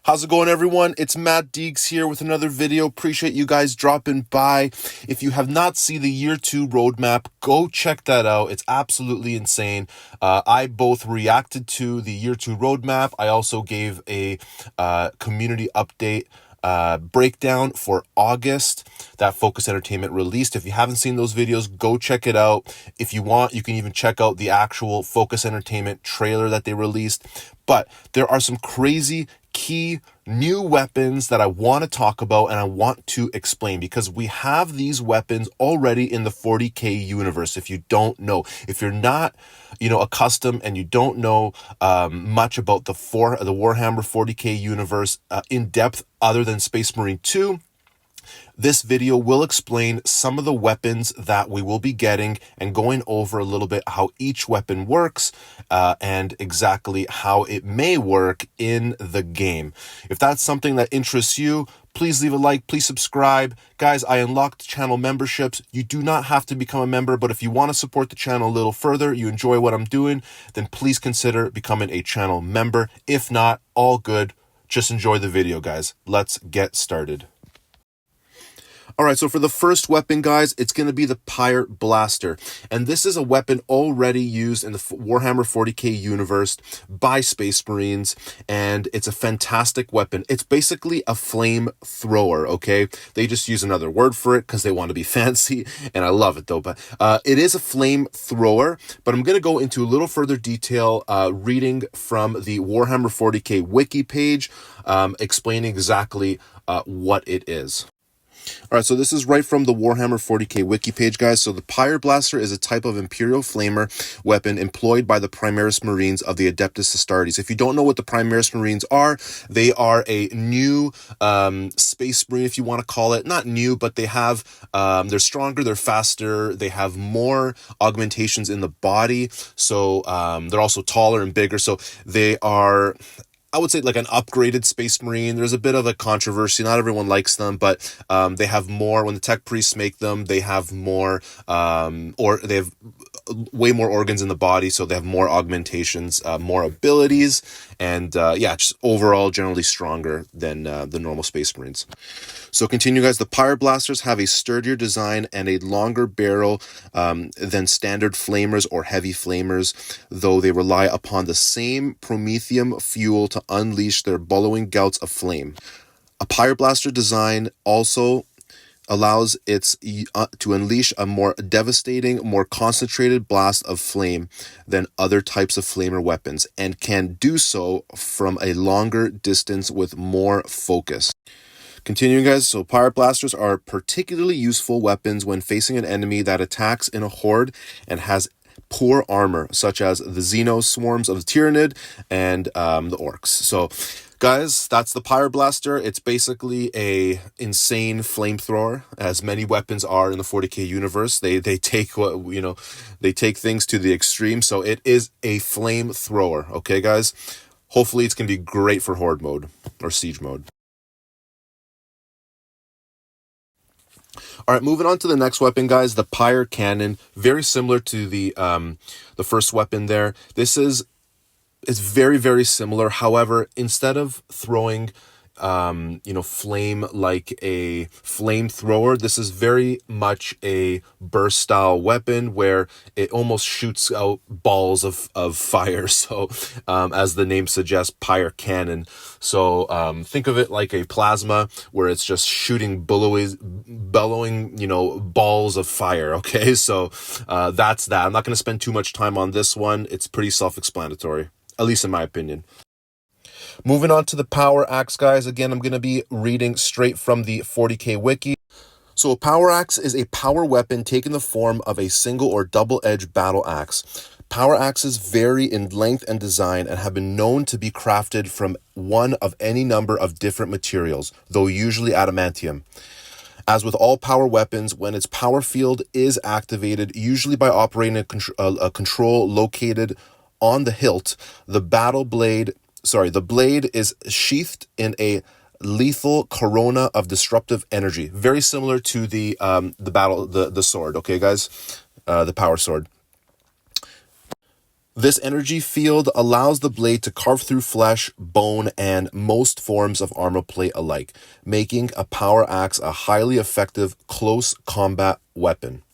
How's it going, everyone? It's Matt Deeks here with another video. Appreciate you guys dropping by. If you have not seen the year 2 roadmap, go check that out. It's absolutely insane. I both reacted to the year 2 roadmap. I also gave a community update breakdown for August that Focus Entertainment released. If you haven't seen those videos, go check it out. If you want, you can even check out the actual Focus Entertainment trailer that they released. But there are some crazy key new weapons that I want to talk about and I want to explain, because we have these weapons already in the 40K universe. If you don't know, if you're not accustomed and you don't know much about the Warhammer 40K universe in depth other than Space Marine 2, this video will explain some of the weapons that we will be getting and going over a little bit how each weapon works and exactly how it may work in the game. If that's something that interests you, please leave a like, please subscribe. Guys, I unlocked channel memberships. You do not have to become a member, but if you want to support the channel a little further, you enjoy what I'm doing, then please consider becoming a channel member. If not, all good. Just enjoy the video, guys. Let's get started. All right, so for the first weapon, guys, it's going to be the Pyre Blaster. And this is a weapon already used in the Warhammer 40K universe by Space Marines, and it's a fantastic weapon. It's basically a flame thrower, okay? They just use another word for it because they want to be fancy, and I love it, though. But it is a flame thrower, but I'm going to go into a little further detail reading from the Warhammer 40K wiki page, explaining exactly what it is. All right, so this is right from the Warhammer 40K wiki page, guys. So the Pyre Blaster is a type of Imperial Flamer weapon employed by the Primaris Marines of the Adeptus Astartes. If you don't know what the Primaris Marines are, they are a new Space Marine, if you want to call it. Not new, but they have, they're stronger, they're faster, they have more augmentations in the body. So they're also taller and bigger. So they are, I would say, like an upgraded Space Marine. There's a bit of a controversy. Not everyone likes them, but they have more. When the tech priests make them, they have more, or they have way more organs in the body, so they have more augmentations, more abilities, and yeah, just overall generally stronger than the normal Space Marines. So continue, guys. The Pyre Blasters have a sturdier design and a longer barrel than standard flamers or heavy flamers, though they rely upon the same promethium fuel to unleash their bellowing gouts of flame. A Pyre Blaster design also allows it to unleash a more devastating, more concentrated blast of flame than other types of flamer weapons, and can do so from a longer distance with more focus. Continuing, guys, so Pyre Blasters are particularly useful weapons when facing an enemy that attacks in a horde and has poor armor, such as the Xeno swarms of the Tyrannid and the Orcs. So, guys, that's the Pyre Blaster. It's basically a insane flamethrower, as many weapons are in the 40K universe. They take they take things to the extreme. So it is a flamethrower. Okay, guys. Hopefully, it's gonna be great for horde mode or siege mode. All right, moving on to the next weapon, guys, the Pyrecannon. Very similar to the first weapon there. This is very, very similar. However, instead of throwing flame like a flamethrower, this is very much a burst style weapon where it almost shoots out balls of fire. So as the name suggests, Pyrecannon. So think of it like a plasma where it's just shooting bellowing balls of fire. Okay, so that's that. I'm not going to spend too much time on this one. It's pretty self-explanatory, at least in my opinion. Moving on to the Power Axe, guys. Again, I'm going to be reading straight from the 40K wiki. So a Power Axe is a power weapon taking the form of a single or double-edged battle axe. Power axes vary in length and design and have been known to be crafted from one of any number of different materials, though usually adamantium. As with all power weapons, when its power field is activated, usually by operating a control located on the hilt, the blade is sheathed in a lethal corona of disruptive energy, very similar to the sword. Okay, guys, the power sword. This energy field allows the blade to carve through flesh, bone, and most forms of armor plate alike, making a power axe a highly effective close combat weapon.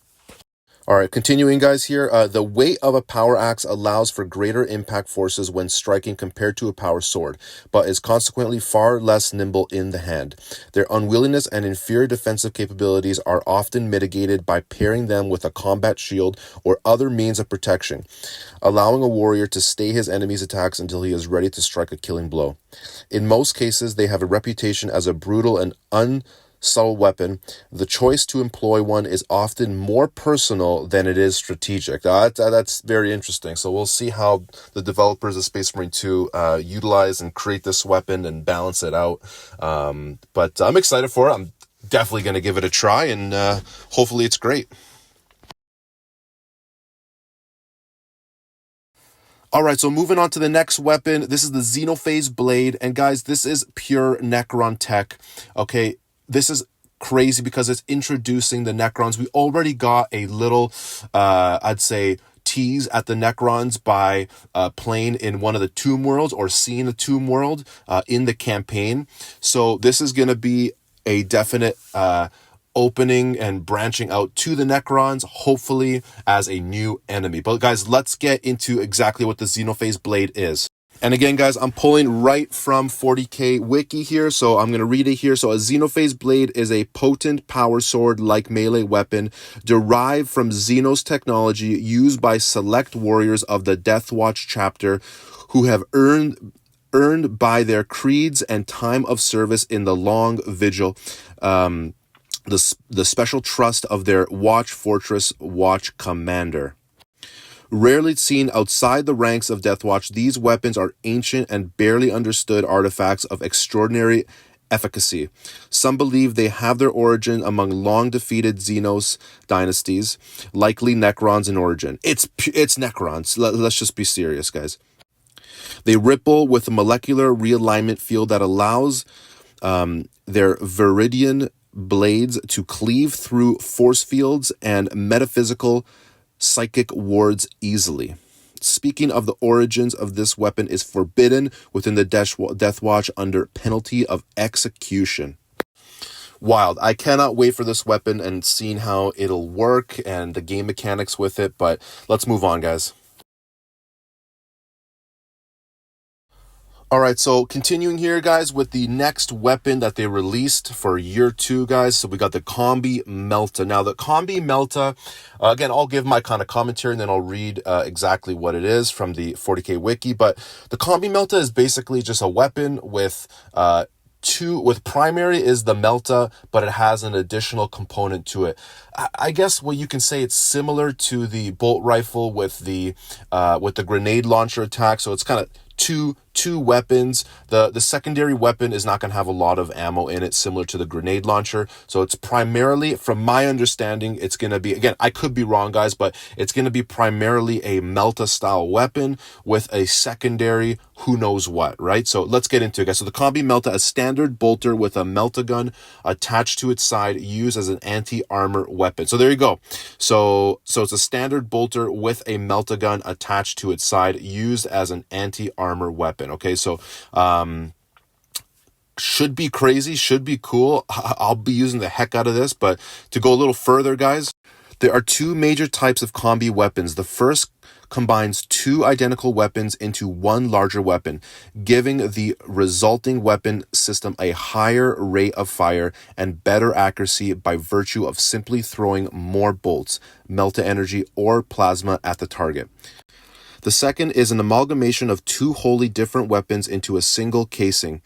All right, continuing, guys, here. The weight of a power axe allows for greater impact forces when striking compared to a power sword, but is consequently far less nimble in the hand. Their unwillingness and inferior defensive capabilities are often mitigated by pairing them with a combat shield or other means of protection, allowing a warrior to stay his enemy's attacks until he is ready to strike a killing blow. In most cases, they have a reputation as a brutal and subtle weapon. The choice to employ one is often more personal than it is strategic. That's very interesting. So we'll see how the developers of Space Marine 2 utilize and create this weapon and balance it out. But I'm excited for it. I'm definitely going to give it a try, and hopefully it's great. All right, so moving on to the next weapon. This is the Xenophase Blade. And guys, this is pure Necron tech. Okay, this is crazy because it's introducing the Necrons. We already got a little, I'd say, tease at the Necrons by playing in one of the Tomb Worlds or seeing the Tomb World in the campaign. So this is going to be a definite opening and branching out to the Necrons, hopefully as a new enemy. But guys, let's get into exactly what the Xenophase Blade is. And again, guys, I'm pulling right from 40K Wiki here, so I'm going to read it here. So a Xenophase Blade is a potent power sword-like melee weapon derived from Xenos technology used by select warriors of the Death Watch chapter who have earned by their creeds and time of service in the long vigil, the special trust of their Watch Fortress Watch commander. Rarely seen outside the ranks of Deathwatch, these weapons are ancient and barely understood artifacts of extraordinary efficacy. Some believe they have their origin among long-defeated Xenos dynasties, likely Necrons in origin. It's Necrons. Let's just be serious, guys. They ripple with a molecular realignment field that allows their Viridian blades to cleave through force fields and metaphysical psychic wards easily. Speaking of the origins of this weapon is forbidden within the Death Watch under penalty of execution. Wild. I cannot wait for this weapon and seeing how it'll work and the game mechanics with it, but let's move on, guys. All right, so continuing here, guys, with the next weapon that they released for year 2, guys. So we got the Combi-Melta. Now, the Combi-Melta, again, I'll give my kind of commentary and then I'll read exactly what it is from the 40K Wiki. But the Combi-Melta is basically just a weapon with primary is the Melta, but it has an additional component to it. I guess what you can say, it's similar to the bolt rifle with the grenade launcher attack. So it's kind of two weapons. The secondary weapon is not going to have a lot of ammo in it, similar to the grenade launcher. So it's primarily, from my understanding, it's going to be, again, I could be wrong, guys, but it's going to be primarily a Melta style weapon with a secondary who knows what, right? So let's get into it, guys. So the Combi-Melta, a standard bolter with a Melta gun attached to its side, used as an anti-armor weapon. So there you go. So it's a standard bolter with a Melta gun attached to its side, used as an anti-armor weapon. Okay, so should be crazy, should be cool. I'll be using the heck out of this. But to go a little further, guys, there are two major types of combi weapons. The first combines two identical weapons into one larger weapon, giving the resulting weapon system a higher rate of fire and better accuracy by virtue of simply throwing more bolts, Melta energy, or plasma at the target. The second is an amalgamation of two wholly different weapons into a single casing.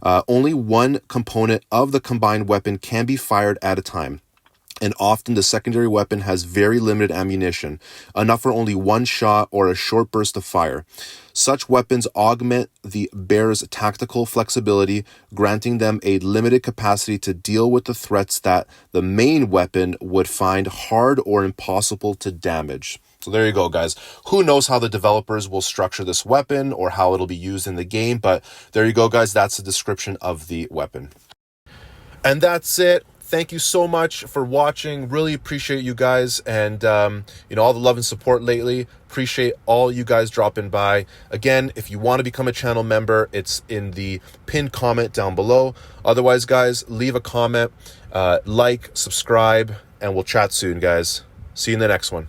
Only one component of the combined weapon can be fired at a time, and often the secondary weapon has very limited ammunition, enough for only one shot or a short burst of fire. Such weapons augment the bearer's tactical flexibility, granting them a limited capacity to deal with the threats that the main weapon would find hard or impossible to damage. So there you go, guys. Who knows how the developers will structure this weapon or how it'll be used in the game, but there you go, guys. That's the description of the weapon. And that's it thank you so much for watching. Really appreciate you guys, and all the love and support lately. Appreciate all you guys dropping by. Again, if you want to become a channel member, it's in the pinned comment down below. Otherwise, guys, leave a comment, like, subscribe, and we'll chat soon, guys. See you in the next one.